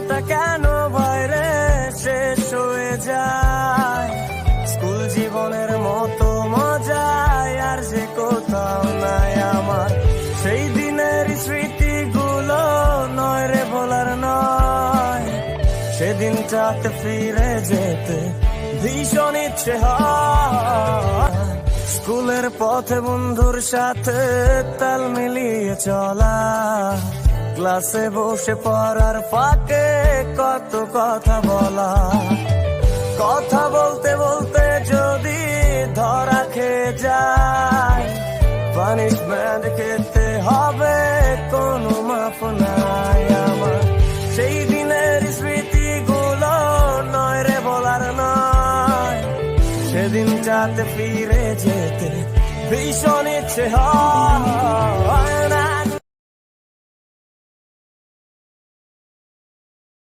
জীবনটা কেন বাইরে শেষ হয়ে যায়। স্কুল জীবনের মতো মজায় আর যে কোথাও নাই আমার। সেই দিনের স্মৃতিগুলো নয় রে ভোলার নয়। সেদিনটাতে ফিরে যেতে ভীষণ ইচ্ছে হয়। স্কুলের পথে বন্ধুর সাথে তাল মিলিয়ে চলা, ক্লাসে বসে পড়ার ফাঁকে কত কথা বলা। কথা বলতে বলতে যদি ধরা খেয়ে যায়, পানিশমেন্ট খেতে হবে কোনো মাফ নাই আমার। সেই দিনের স্মৃতিগুলো নয় রে বলার নয়। সেদিনটাতে ফিরে যেতে ভীষণ ইচ্ছে হয়।